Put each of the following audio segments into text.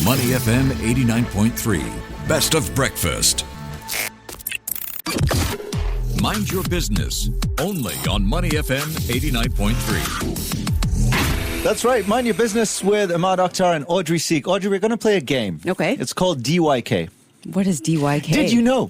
Money FM 89.3. Best of breakfast. Mind your business. Only on Money FM 89.3. That's right. Mind your business with Ahmad Akhtar and Audrey Seek. Audrey, we're going to play a game. Okay. It's called DYK. What is DYK? Did you know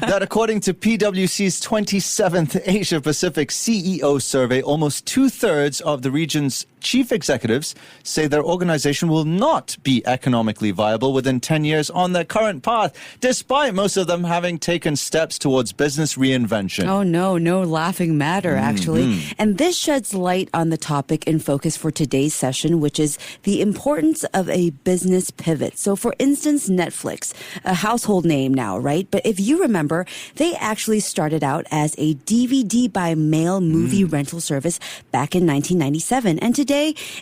that according to PwC's 27th Asia Pacific CEO survey, almost 2/3 of the region's chief executives say their organization will not be economically viable within 10 years on their current path, despite most of them having taken steps towards business reinvention. Oh, no laughing matter, actually. And this sheds light on the topic in focus for today's session, which is the importance of a business pivot. So, for instance, Netflix, a household name now, right? But if you remember, they actually started out as a DVD by mail movie rental service back in 1997. And today,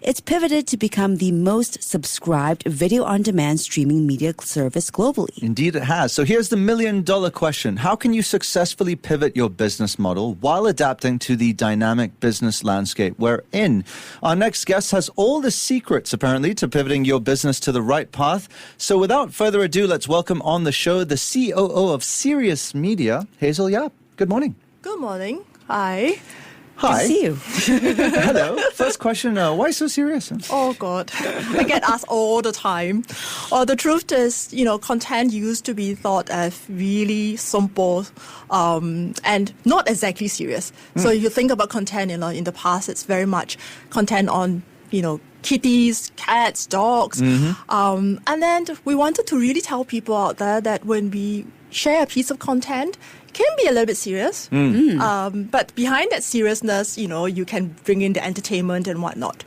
it's pivoted to become the most subscribed video-on-demand streaming media service globally. Indeed, it has. So here's the million-dollar question. How can you successfully pivot your business model while adapting to the dynamic business landscape we're in? Our next guest has all the secrets, apparently, to pivoting your business to the right path. So without further ado, let's welcome on the show the COO of Sirius Media, Hazel Yap. Good morning. Good morning. Hi. Hi. Good to see you. Hello. First question, why so serious? Oh, God. I get asked all the time. The truth is, content used to be thought as really simple and not exactly serious. So if you think about content, in the past, it's very much content on, kitties, cats, dogs. And then we wanted to really tell people out there that when we share a piece of content, can be a little bit serious. But behind that seriousness, you can bring in the entertainment and whatnot.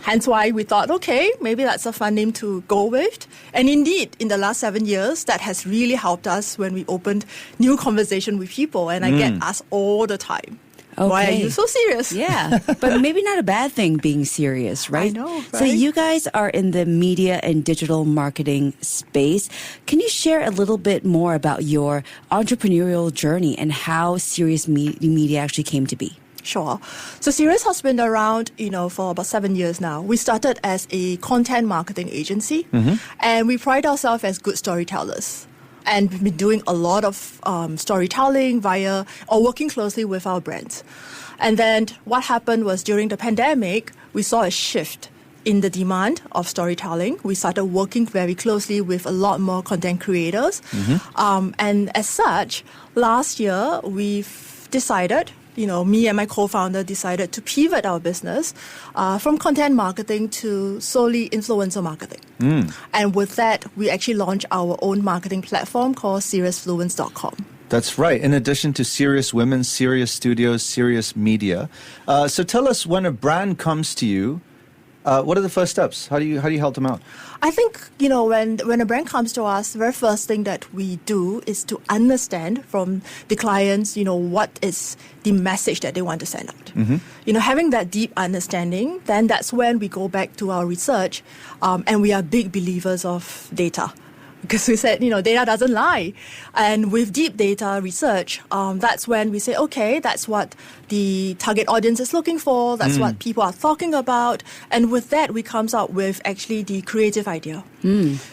Hence why we thought, okay, maybe that's a fun name to go with. And indeed, in the last 7 years, that has really helped us when we opened new conversation with people. And I get asked all the time, why are you so serious? Yeah, but maybe not a bad thing being serious, right? I know, right? So you guys are in the media and digital marketing space. Can you share a little bit more about your entrepreneurial journey and how Sirius Media actually came to be? Sure. So Sirius has been around, for about 7 years now. We started as a content marketing agency, and we pride ourselves as good storytellers. And we've been doing a lot of storytelling working closely with our brands. And then what happened was during the pandemic, we saw a shift in the demand of storytelling. We started working very closely with a lot more content creators. And as such, last year, we've decided, me and my co-founder decided to pivot our business from content marketing to solely influencer marketing. And with that, we actually launched our own marketing platform called SiriusFluence.com. That's right. In addition to Sirius Women, Sirius Studios, Sirius Media. So tell us, when a brand comes to you, what are the first steps? How do you help them out? I think, when a brand comes to us, the very first thing that we do is to understand from the clients, what is the message that they want to send out. Having that deep understanding, then that's when we go back to our research, and we are big believers of data. Because we said, data doesn't lie. And with deep data research, that's when we say, okay, that's what the target audience is looking for. That's what people are talking about. And with that, we comes up with actually the creative idea.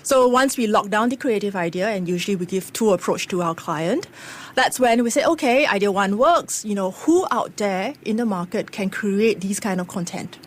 So once we lock down the creative idea, and usually we give two approach to our client, that's when we say, okay, idea one works. Who out there in the market can create these kind of content?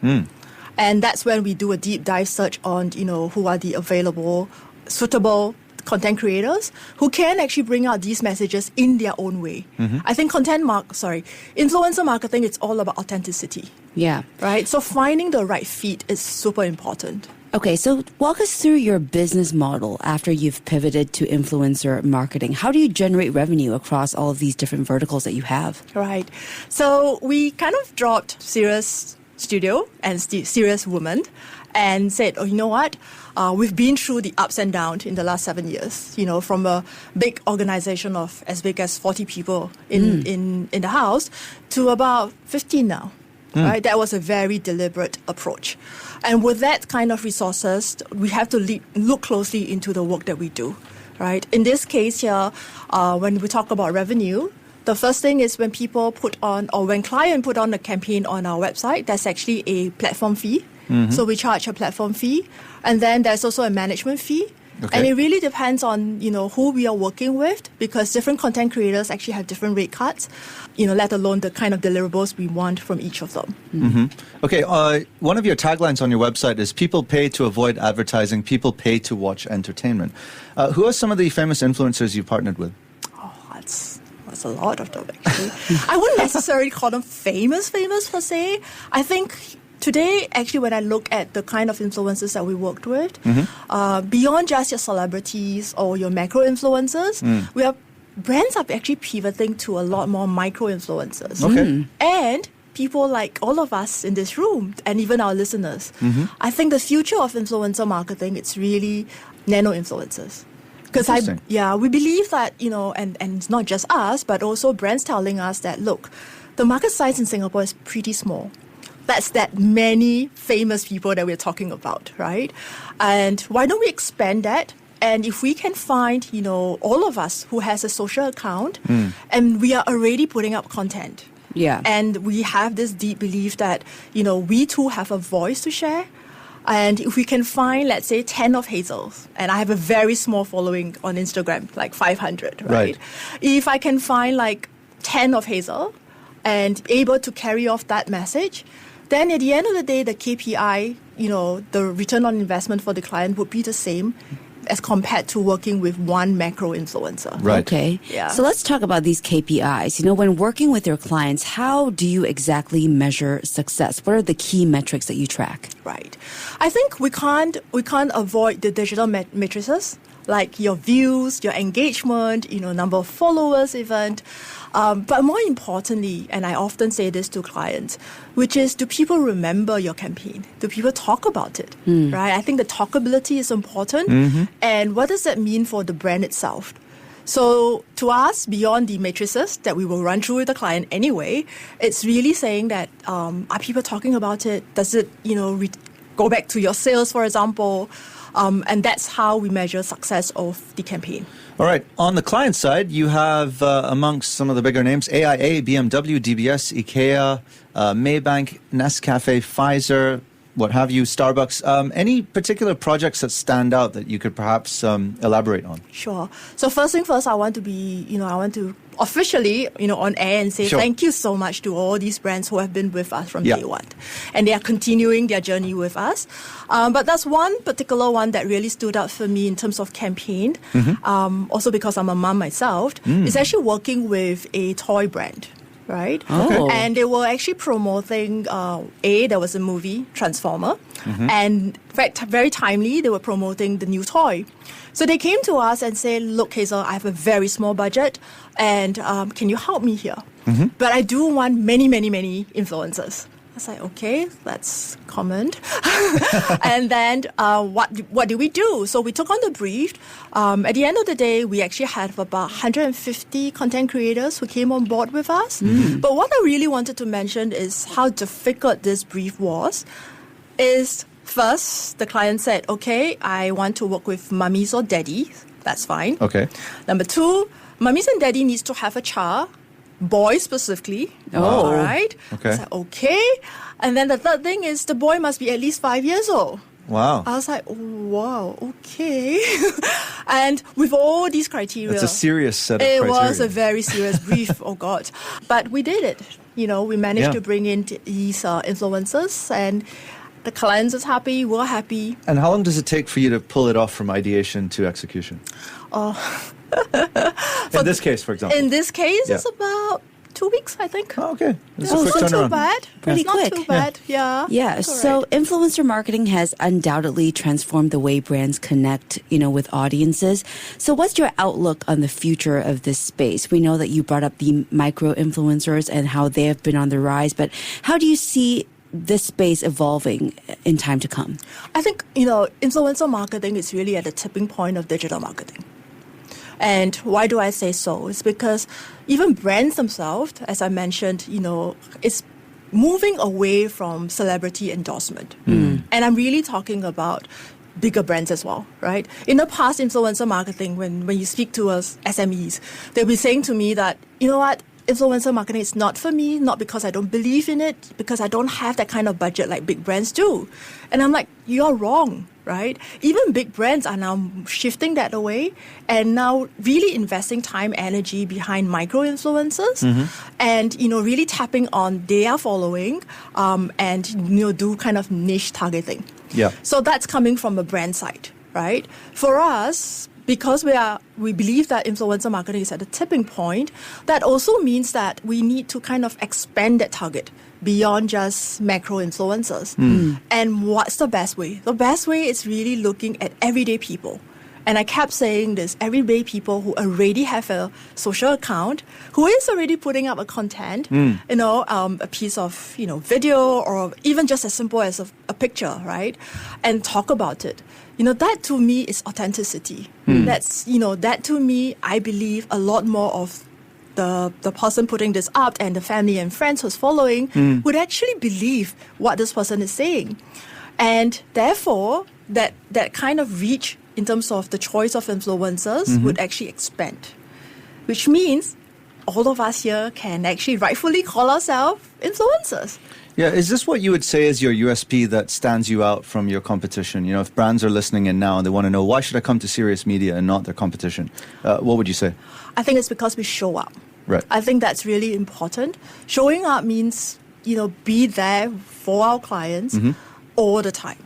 And that's when we do a deep dive search on, who are the available suitable content creators who can actually bring out these messages in their own way. I think influencer marketing, it's all about authenticity. Yeah. Right? So finding the right fit is super important. Okay, so walk us through your business model after you've pivoted to influencer marketing. How do you generate revenue across all of these different verticals that you have? Right. So we kind of dropped Sirius Studio and Sirius Women and said, oh, you know what? We've been through the ups and downs in the last 7 years, from a big organization of as big as 40 people in the house to about 15 now. Right? That was a very deliberate approach. And with that kind of resources, we have to look closely into the work that we do. Right? In this case here, when we talk about revenue, the first thing is when people when client put on a campaign on our website, that's actually a platform fee. So we charge a platform fee. And then there's also a management fee. Okay. And it really depends on, who we are working with, because different content creators actually have different rate cards, let alone the kind of deliverables we want from each of them. Okay, one of your taglines on your website is people pay to avoid advertising, people pay to watch entertainment. Who are some of the famous influencers you've partnered with? Oh, that's a lot of them, actually. I wouldn't necessarily call them famous per se. I think today, actually, when I look at the kind of influencers that we worked with, beyond just your celebrities or your macro influencers, brands are actually pivoting to a lot more micro influencers. Okay. And people like all of us in this room, and even our listeners. I think the future of influencer marketing, it's really nano influencers. Because we believe that, and it's not just us, but also brands telling us that, look, the market size in Singapore is pretty small. That's that many famous people that we're talking about, right? And why don't we expand that? And if we can find, all of us who has a social account, and we are already putting up content. Yeah. And we have this deep belief that, we too have a voice to share. And if we can find, let's say, 10 of Hazel's, and I have a very small following on Instagram, like 500, right? If I can find like 10 of Hazel and able to carry off that message, then at the end of the day, the KPI, the return on investment for the client would be the same as compared to working with one macro influencer. Right. Okay. Yeah. So let's talk about these KPIs. When working with your clients, how do you exactly measure success? What are the key metrics that you track? Right. I think we can't avoid the digital matrices, like your views, your engagement, number of followers even. But more importantly, and I often say this to clients, which is, do people remember your campaign? Do people talk about it? Right? I think the talkability is important. And what does that mean for the brand itself? So to us, beyond the matrices that we will run through with the client anyway, it's really saying that, are people talking about it? Does it, go back to your sales, for example? And that's how we measure success of the campaign. All right. On the client side, you have amongst some of the bigger names, AIA, BMW, DBS, IKEA, Maybank, Nescafe, Pfizer, what have you, Starbucks. Any particular projects that stand out that you could perhaps elaborate on? Sure. So first thing first, I want to officially, on air and say thank you so much to all these brands who have been with us from day one. And they are continuing their journey with us. But that's one particular one that really stood out for me in terms of campaign. Also because I'm a mom myself, is actually working with a toy brand. Right? Oh. And they were actually promoting, there was a movie, Transformer, and very timely, they were promoting the new toy. So they came to us and said, look, Hazel, I have a very small budget, and can you help me here? But I do want many, many, many influencers. I was like, okay, that's common. And then what do we do? So we took on the brief. At the end of the day, we actually had about 150 content creators who came on board with us. But what I really wanted to mention is how difficult this brief was. First, the client said, okay, I want to work with mummies or daddies. That's fine. Okay. Number two, mummies and daddy needs to have a child. Boy specifically. Oh. All right. Okay. I said, okay. And then the third thing is the boy must be at least 5 years old. Wow. I was like, wow, okay. And with all these criteria. It's a serious set of criteria. It was a very serious brief, oh God. But we did it. We managed to bring in these influencers, and the clients is happy, we're happy. And how long does it take for you to pull it off from ideation to execution? In this case, for example. In this case, it's about 2 weeks, I think. Oh, okay. It's a It's quick not turnaround. too bad. Pretty It's not quick. too bad. Yeah. Yeah, so influencer marketing has undoubtedly transformed the way brands connect, with audiences. So what's your outlook on the future of this space? We know that you brought up the micro influencers and how they have been on the rise, but how do you see this space evolving in time to come? I think, influencer marketing is really at the tipping point of digital marketing. And why do I say so? It's because even brands themselves, as I mentioned, it's moving away from celebrity endorsement. And I'm really talking about bigger brands as well, right? In the past, influencer marketing, when you speak to us SMEs, they'll be saying to me that, you know what, influencer marketing is not for me, not because I don't believe in it, because I don't have that kind of budget like big brands do. And I'm like, you're wrong, right? Even big brands are now shifting that away and now really investing time, energy behind micro-influencers and, really tapping on their following and, do kind of niche targeting. Yeah. So that's coming from a brand side, right? For us, because we believe that influencer marketing is at a tipping point, that also means that we need to kind of expand that target beyond just macro influencers. And what's the best way? The best way is really looking at everyday people. And I kept saying this, everyday people who already have a social account, who is already putting up a content, a piece of, video or even just as simple as a picture, right? And talk about it. That to me is authenticity. That's, that to me, I believe a lot more of the person putting this up and the family and friends who's following would actually believe what this person is saying. And therefore, that kind of reach in terms of the choice of influencers would actually expand, which means all of us here can actually rightfully call ourselves influencers. Yeah, is this what you would say is your USP that stands you out from your competition? If brands are listening in now and they want to know, why should I come to Serious Media and not their competition? What would you say? I think it's because we show up. Right. I think that's really important. Showing up means, be there for our clients all the time.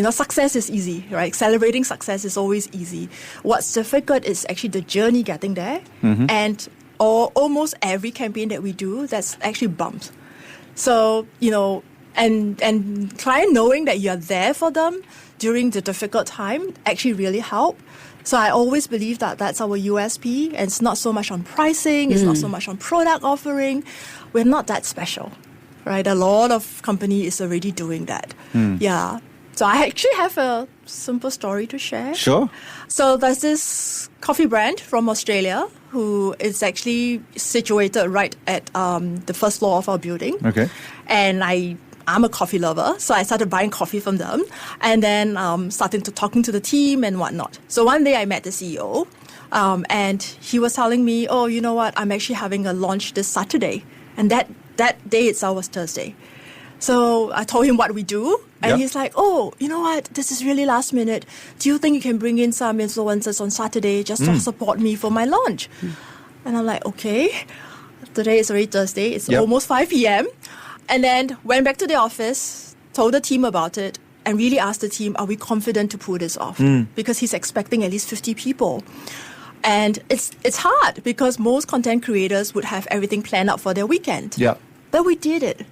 Success is easy, right? Celebrating success is always easy. What's difficult is actually the journey getting there. And almost every campaign that we do, that's actually bumps. So, and client knowing that you're there for them during the difficult time actually really help. So I always believe that that's our USP, and it's not so much on pricing, it's not so much on product offering. We're not that special, right? A lot of company is already doing that. Yeah. So I actually have a simple story to share. Sure. So there's this coffee brand from Australia who is actually situated right at the first floor of our building. Okay. And I'm a coffee lover, so I started buying coffee from them and then starting to talking to the team and whatnot. So one day I met the CEO and he was telling me, oh, you know what, I'm actually having a launch this Saturday. And that day itself was Thursday. So I told him what we do, and he's like, oh, you know what, this is really last minute. Do you think you can bring in some influencers on Saturday just to support me for my launch? And I'm like, okay. Today is already Thursday. It's almost 5 p.m. And then went back to the office, told the team about it, and really asked the team, are we confident to pull this off? Because he's expecting at least 50 people. And it's hard because most content creators would have everything planned out for their weekend. Yeah. But we did it.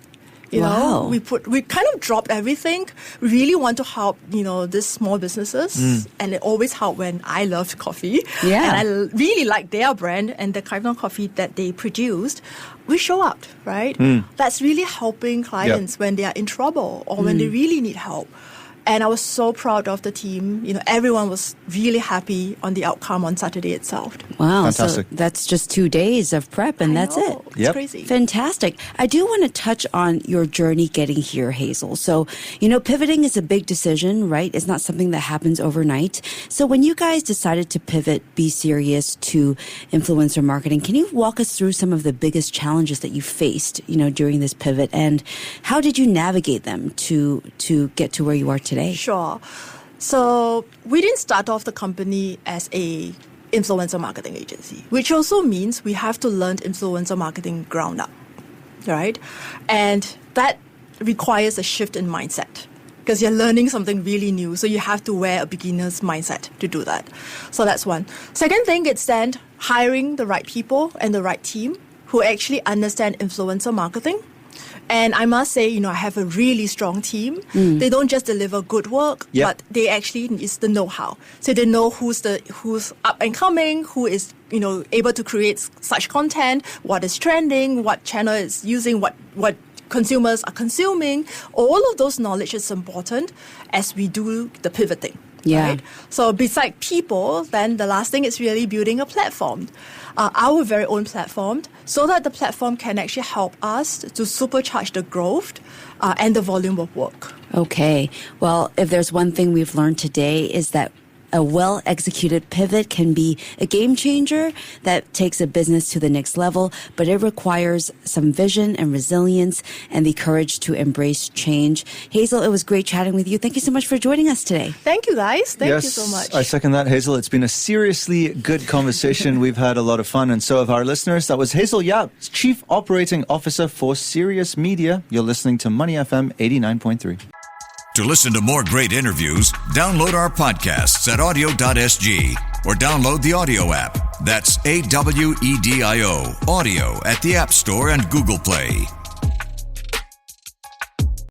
Wow. We kind of dropped everything. We really want to help, these small businesses. And it always helped when I loved coffee. Yeah. And I really liked their brand and the kind of coffee that they produced. We show up, right? That's really helping clients when they are in trouble or when they really need help. And I was so proud of the team. Everyone was really happy on the outcome on Saturday itself. Wow. Fantastic. So that's just 2 days of prep and that's it. It's crazy. Fantastic. I do want to touch on your journey getting here, Hazel. So, pivoting is a big decision, right? It's not something that happens overnight. So when you guys decided to pivot, Be Serious to influencer marketing, can you walk us through some of the biggest challenges that you faced, during this pivot, and how did you navigate them to get to where you are today? Sure. So we didn't start off the company as a influencer marketing agency, which also means we have to learn influencer marketing ground up, right? And that requires a shift in mindset because you're learning something really new. So you have to wear a beginner's mindset to do that. So that's one. Second thing is then hiring the right people and the right team who actually understand influencer marketing. And I must say, I have a really strong team. They don't just deliver good work, but they actually is the know-how. So they know who's up and coming, who is, able to create such content, what is trending, what channel is using, what consumers are consuming. All of those knowledge is important as we do the pivoting. Yeah. Right? So beside people, then the last thing is really building a platform, our very own platform, so that the platform can actually help us to supercharge the growth and the volume of work. Okay. Well, if there's one thing we've learned today is that A well-executed pivot can be a game changer that takes a business to the next level, but it requires some vision and resilience and the courage to embrace change. Hazel, it was great chatting with you. Thank you so much for joining us today. Thank you, guys. Thank yes, you so much. I second that, Hazel. It's been a seriously good conversation. We've had a lot of fun, and so have our listeners. That was Hazel Yap, Chief Operating Officer for Sirius Media. You're listening to Money FM 89.3. To listen to more great interviews, download our podcasts at audio.sg or download the audio app. That's AWEDIO, audio at the App Store and Google Play.